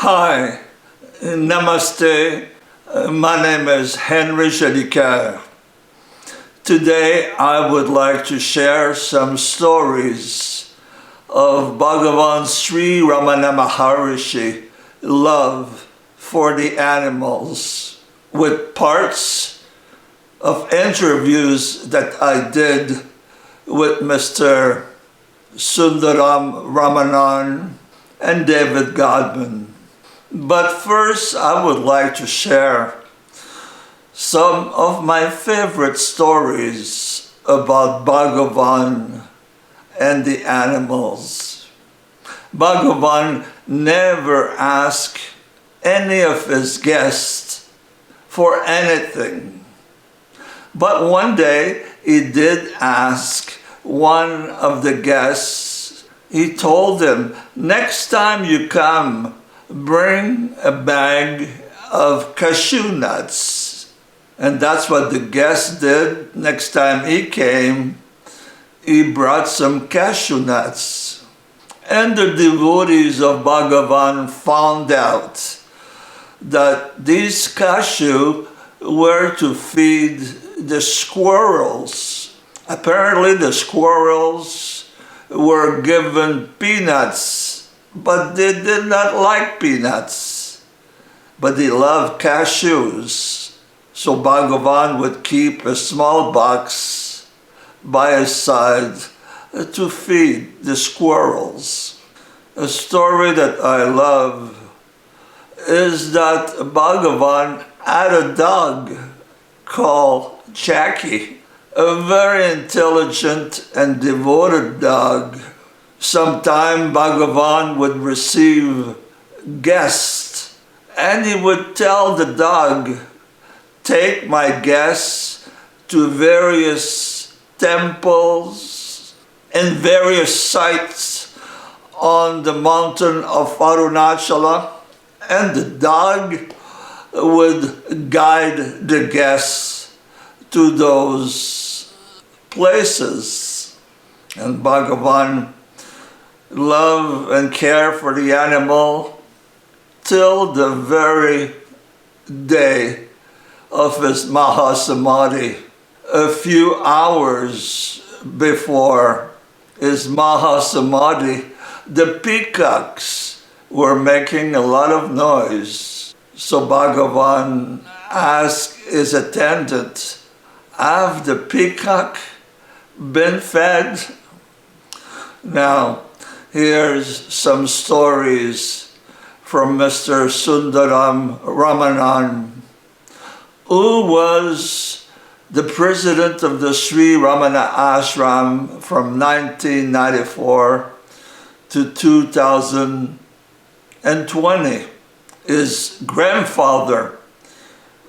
Hi, Namaste. My name is Henry Jadikar. Today I would like to share some stories of Bhagavan Sri Ramana Maharshi, love for the animals, with parts of interviews that I did with Mr. Sundaram Ramanan and David Godman. But first, I would like to share some of my favorite stories about Bhagavan and the animals. Bhagavan never asked any of his guests for anything. But one day, he did ask one of the guests. He told him, next time you come, bring a bag of cashew nuts. And that's what the guest did. Next time he came, he brought some cashew nuts. And the devotees of Bhagavan found out that these cashew were to feed the squirrels. Apparently the squirrels were given peanuts, but they did not like peanuts. But they loved cashews. So Bhagavan would keep a small box by his side to feed the squirrels. A story that I love is that Bhagavan had a dog called Jackie, a very intelligent and devoted dog. Sometime Bhagavan would receive guests and he would tell the dog, take my guests to various temples and various sites on the mountain of Arunachala, and the dog would guide the guests to those places. And Bhagavan loved and cared for the animal till the very day of his Mahasamadhi. A few hours before his Mahasamadhi, the peacocks were making a lot of noise. So Bhagavan asked his attendant, have the peacock been fed? Now, here's some stories from Mr. Sundaram Ramanan, who was the president of the Sri Ramana ashram from 1994 to 2020. His grandfather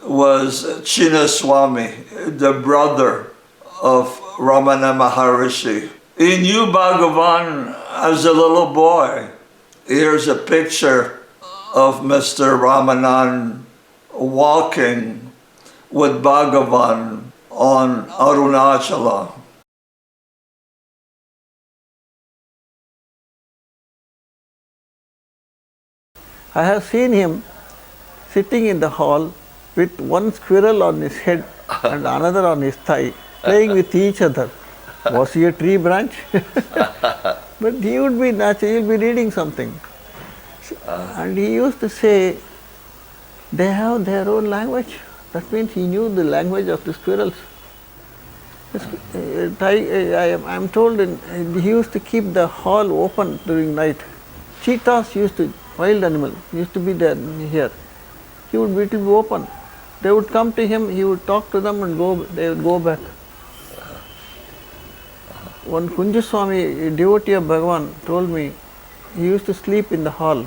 was Chinnaswamy, the brother of Ramana Maharshi. He knew Bhagavan as a little boy. Here's a picture of Mr. Ramanan walking with Bhagavan on Arunachala. I have seen him sitting in the hall with one squirrel on his head and another on his thigh, playing with each other. Was he a tree branch? But he would be natural, he will be reading something. And he used to say, they have their own language. That means he knew the language of the squirrels. I'm told he used to keep the hall open during night. Cheetahs wild animal, used to be there here. It would be open. They would come to him, he would talk to them and they would go back. One Kunjaswamy, a devotee of Bhagavan, told me he used to sleep in the hall.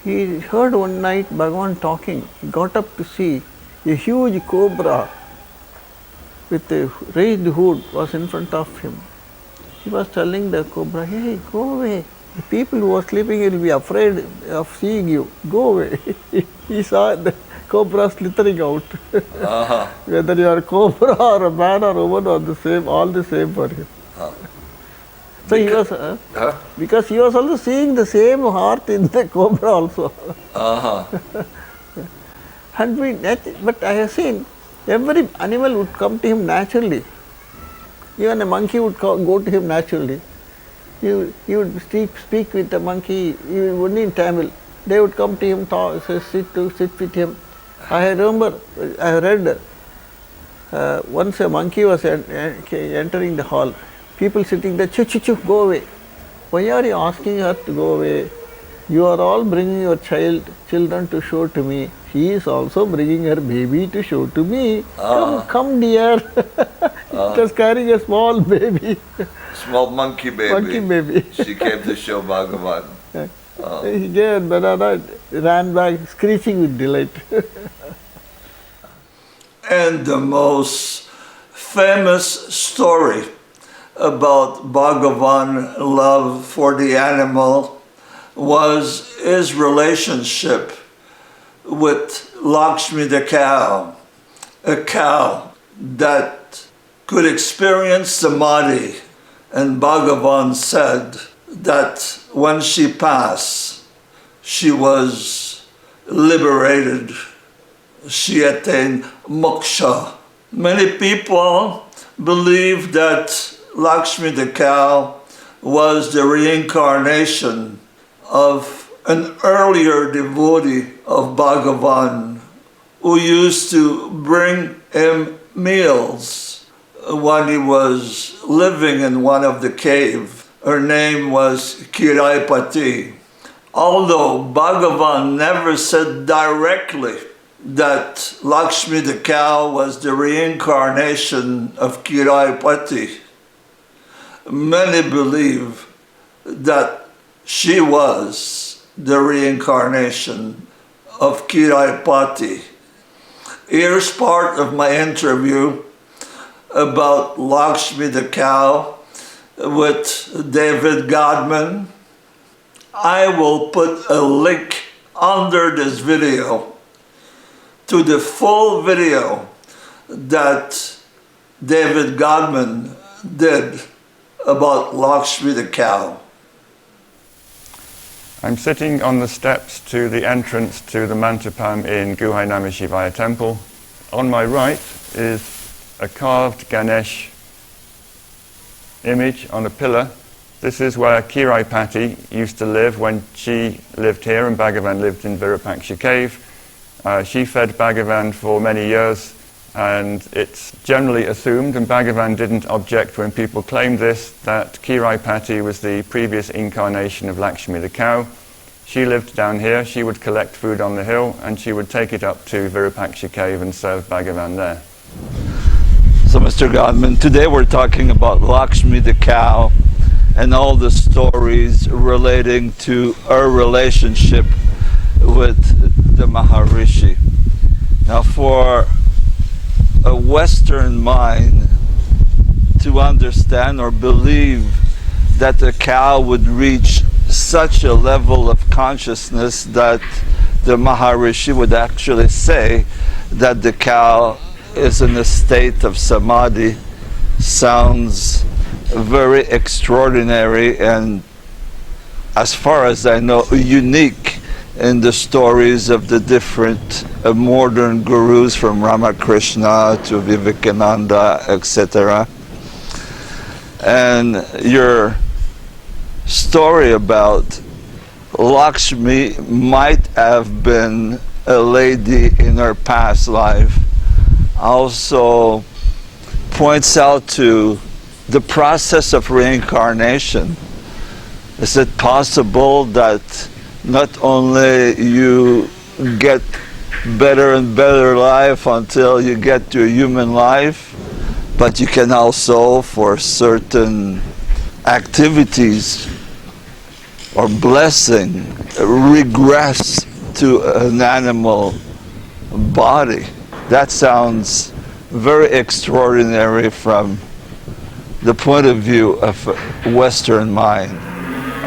He heard one night Bhagavan talking. He got up to see a huge cobra with a raised hood was in front of him. He was telling the cobra, hey, go away. The people who are sleeping will be afraid of seeing you. Go away. He saw the cobra slithering out. Whether you are a cobra or a man or a woman or all the same for him. So he was, because he was also seeing the same heart in the cobra also. And but I have seen every animal would come to him naturally. Even a monkey would go to him naturally. He would speak with the monkey, only in Tamil. They would come to him, sit with him. I remember, I read once a monkey was entering the hall. People sitting there, chu, go away. Why are you asking her to go away? You are all bringing your children to show to me. She is also bringing her baby to show to me. Come dear. It was carrying a small baby. Small monkey baby. Monkey baby. She came to show Bhagavan. He gave a banana, ran back, screeching with delight. And the most famous story about Bhagavan love for the animal was his relationship with Lakshmi the cow, a cow that could experience samadhi. And Bhagavan said that when she passed, she was liberated. She attained moksha. Many people believe that Lakshmi the cow was the reincarnation of an earlier devotee of Bhagavan who used to bring him meals when he was living in one of the caves. Her name was Kiraipati. Although Bhagavan never said directly that Lakshmi the cow was the reincarnation of Kiraipati, many believe that she was the reincarnation of Kiraipati. Here's part of my interview about Lakshmi the cow with David Godman. I will put a link under this video to the full video that David Godman did about Lakshmi the cow. I'm sitting on the steps to the entrance to the Mantapam in Guhai Namah Shivaya temple. On my right is a carved Ganesh image on a pillar. This is where Kiraipati used to live when she lived here and Bhagavan lived in Virupaksha cave. She fed Bhagavan for many years, and it's generally assumed, and Bhagavan didn't object when people claimed this, that Kiraipati was the previous incarnation of Lakshmi the cow. She lived down here, she would collect food on the hill, and she would take it up to Virupaksha cave and serve Bhagavan there. So Mr. Godman, today we're talking about Lakshmi the cow and all the stories relating to her relationship with the Maharishi. Now, for a Western mind to understand or believe that the cow would reach such a level of consciousness that the Maharishi would actually say that the cow is in a state of samadhi sounds very extraordinary and, as far as I know, unique in the stories of the different modern gurus from Ramakrishna to Vivekananda, etc. And your story about Lakshmi might have been a lady in her past life also points out to the process of reincarnation. Is it possible that not only you get better and better life until you get to a human life, but you can also, for certain activities or blessing, regress to an animal body? That sounds very extraordinary from the point of view of a Western mind.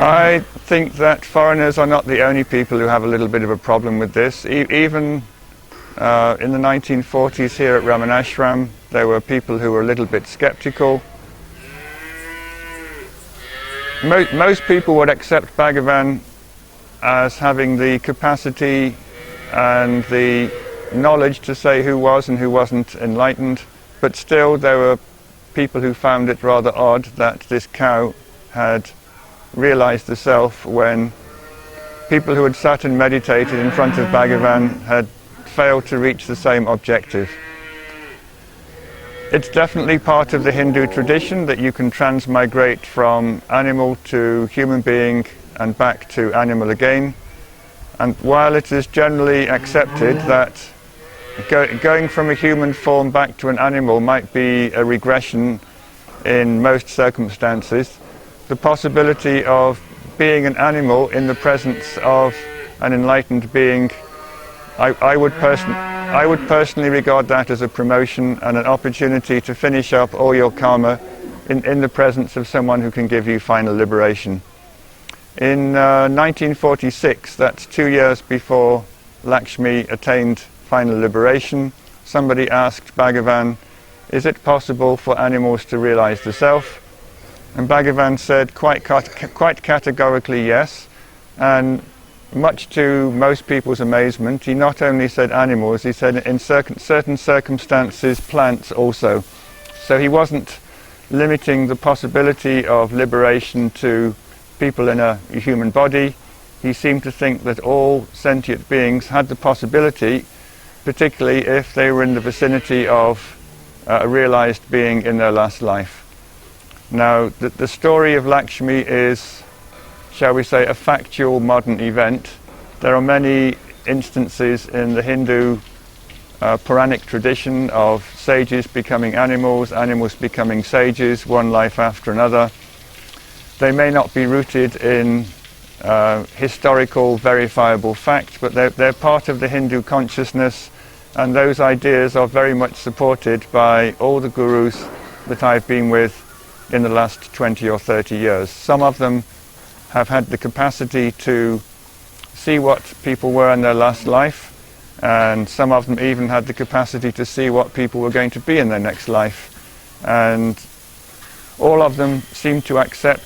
I think that foreigners are not the only people who have a little bit of a problem with this. Even in the 1940s here at Ramana ashram, there were people who were a little bit skeptical. most people would accept Bhagavan as having the capacity and the knowledge to say who was and who wasn't enlightened, but still there were people who found it rather odd that this cow had realized the self when people who had sat and meditated in front of Bhagavan had failed to reach the same objective. It's definitely part of the Hindu tradition that you can transmigrate from animal to human being and back to animal again. And while it is generally accepted that going from a human form back to an animal might be a regression in most circumstances, the possibility of being an animal in the presence of an enlightened being, I would personally regard that as a promotion and an opportunity to finish up all your karma in the presence of someone who can give you final liberation. In 1946, that's 2 years before Lakshmi attained final liberation, somebody asked Bhagavan, is it possible for animals to realize the self? And Bhagavan said quite categorically yes, and much to most people's amazement, he not only said animals, he said in certain circumstances plants also. So he wasn't limiting the possibility of liberation to people in a human body. He seemed to think that all sentient beings had the possibility, particularly if they were in the vicinity of a realized being in their last life. Now, the story of Lakshmi is, shall we say, a factual modern event. There are many instances in the Hindu Puranic tradition of sages becoming animals, animals becoming sages, one life after another. They may not be rooted in historical, verifiable fact, but they're part of the Hindu consciousness, and those ideas are very much supported by all the gurus that I've been with in the last 20 or 30 years. Some of them have had the capacity to see what people were in their last life, and some of them even had the capacity to see what people were going to be in their next life. And all of them seem to accept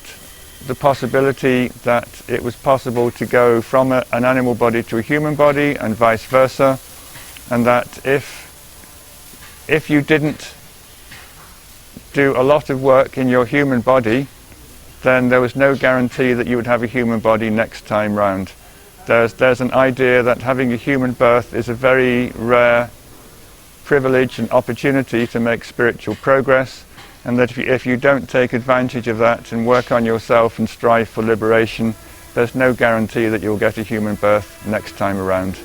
the possibility that it was possible to go from an animal body to a human body and vice versa, and that if you didn't do a lot of work in your human body, then there was no guarantee that you would have a human body next time round. There's an idea that having a human birth is a very rare privilege and opportunity to make spiritual progress, and that if you don't take advantage of that and work on yourself and strive for liberation, there's no guarantee that you'll get a human birth next time around.